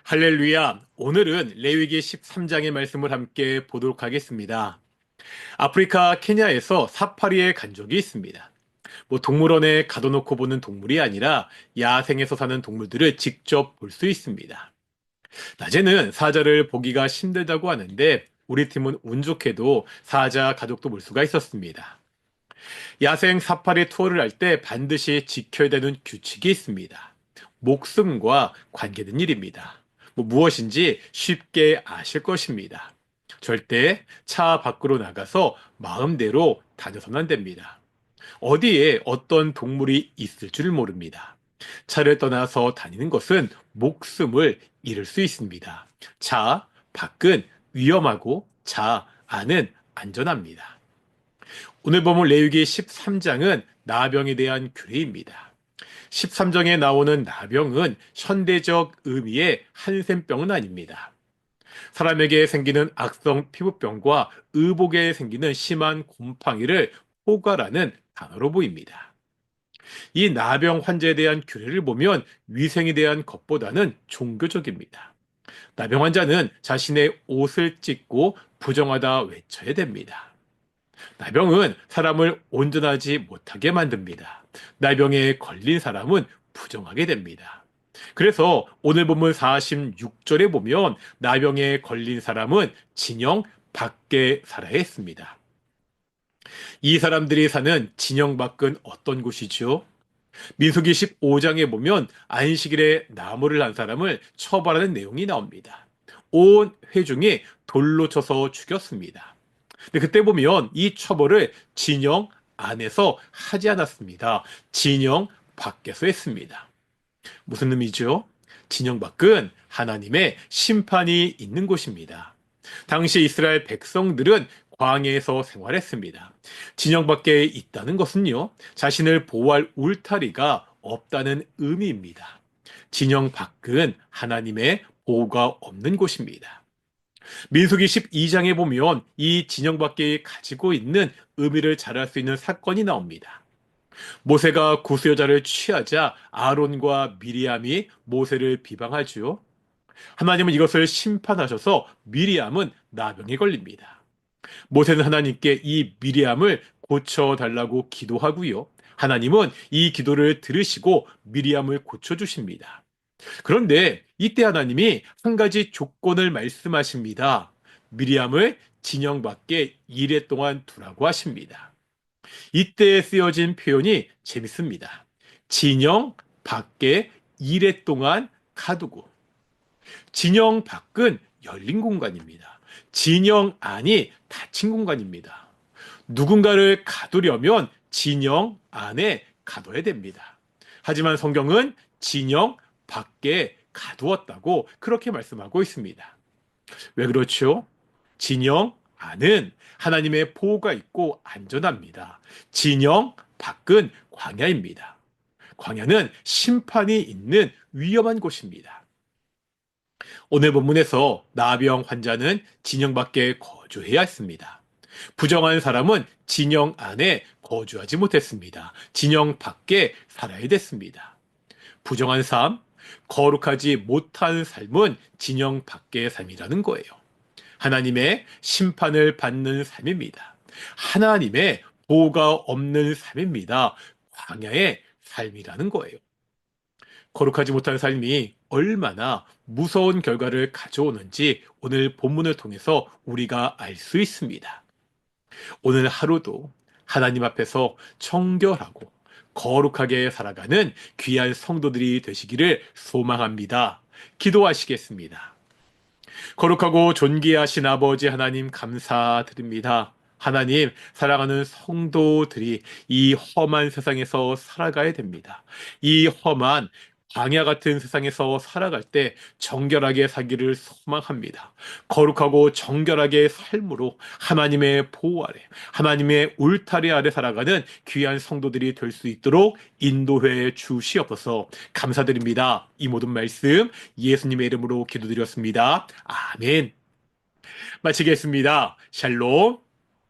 할렐루야. 오늘은 레위기 13장의 말씀을 함께 보도록 하겠습니다. 아프리카 케냐에서 사파리의 간족이 있습니다. 동물원에 가둬놓고 보는 동물이 아니라 야생에서 사는 동물들을 직접 볼 수 있습니다. 낮에는 사자를 보기가 힘들다고 하는데 우리 팀은 운 좋게도 사자 가족도 볼 수가 있었습니다. 야생 사파리 투어를 할 때 반드시 지켜야 되는 규칙이 있습니다. 목숨과 관계된 일입니다. 무엇인지 쉽게 아실 것입니다. 절대 차 밖으로 나가서 마음대로 다녀서는 안 됩니다. 어디에 어떤 동물이 있을 줄 모릅니다. 차를 떠나서 다니는 것은 목숨을 잃을 수 있습니다. 차 밖은 위험하고 차 안은 안전합니다. 오늘 본문 레위기 13장은 나병에 대한 규례입니다. 13장에 나오는 나병은 현대적 의미의 한센병은 아닙니다. 사람에게 생기는 악성 피부병과 의복에 생기는 심한 곰팡이를 포괄하는 단어로 보입니다. 이 나병 환자에 대한 규례를 보면 위생에 대한 것보다는 종교적입니다. 나병 환자는 자신의 옷을 찢고 부정하다 외쳐야 됩니다. 나병은 사람을 온전하지 못하게 만듭니다. 나병에 걸린 사람은 부정하게 됩니다. 그래서 오늘 본문 46절에 보면 나병에 걸린 사람은 진영 밖에 살아야 했습니다. 이 사람들이 사는 진영 밖은 어떤 곳이죠? 민수기 15장에 보면 안식일에 나무를 한 사람을 처벌하는 내용이 나옵니다. 온 회중이 돌로 쳐서 죽였습니다. 근데 그때 보면 이 처벌을 진영 안에서 하지 않았습니다. 진영 밖에서 했습니다. 무슨 의미죠? 진영 밖은 하나님의 심판이 있는 곳입니다. 당시 이스라엘 백성들은 광야에서 생활했습니다. 진영 밖에 있다는 것은요, 자신을 보호할 울타리가 없다는 의미입니다. 진영 밖은 하나님의 보호가 없는 곳입니다. 민수기 12장에 보면 이 진영 밖에 가지고 있는 의미를 잘 알 수 있는 사건이 나옵니다. 모세가 구스 여자를 취하자 아론과 미리암이 모세를 비방하죠. 하나님은 이것을 심판하셔서 미리암은 나병에 걸립니다. 모세는 하나님께 이 미리암을 고쳐달라고 기도하고요. 하나님은 이 기도를 들으시고 미리암을 고쳐주십니다. 그런데 이때 하나님이 한 가지 조건을 말씀하십니다. 미리암을 진영 밖에 이래 동안 두라고 하십니다. 이때 쓰여진 표현이 재밌습니다. 진영 밖에 이래 동안 가두고. 진영 밖은 열린 공간입니다. 진영 안이 닫힌 공간입니다. 누군가를 가두려면 진영 안에 가둬야 됩니다. 하지만 성경은 진영 밖에 가두었다고 그렇게 말씀하고 있습니다. 왜 그렇죠? 진영 안은 하나님의 보호가 있고 안전합니다. 진영 밖은 광야입니다. 광야는 심판이 있는 위험한 곳입니다. 오늘 본문에서 나병 환자는 진영 밖에 거주해야 했습니다. 부정한 사람은 진영 안에 거주하지 못했습니다. 진영 밖에 살아야 됐습니다. 부정한 삶, 거룩하지 못한 삶은 진영 밖의 삶이라는 거예요. 하나님의 심판을 받는 삶입니다. 하나님의 보호가 없는 삶입니다. 광야의 삶이라는 거예요. 거룩하지 못한 삶이 얼마나 무서운 결과를 가져오는지 오늘 본문을 통해서 우리가 알 수 있습니다. 오늘 하루도 하나님 앞에서 정결하고 거룩하게 살아가는 귀한 성도들이 되시기를 소망합니다. 기도하시겠습니다. 거룩하고 존귀하신 아버지 하나님 감사드립니다. 하나님, 사랑하는 성도들이 이 험한 세상에서 살아가야 됩니다. 이 험한 광야 같은 세상에서 살아갈 때 정결하게 살기를 소망합니다. 거룩하고 정결하게 삶으로 하나님의 보호 아래, 하나님의 울타리 아래 살아가는 귀한 성도들이 될 수 있도록 인도해 주시옵소서. 감사드립니다. 이 모든 말씀 예수님의 이름으로 기도드렸습니다. 아멘. 마치겠습니다. 샬롬.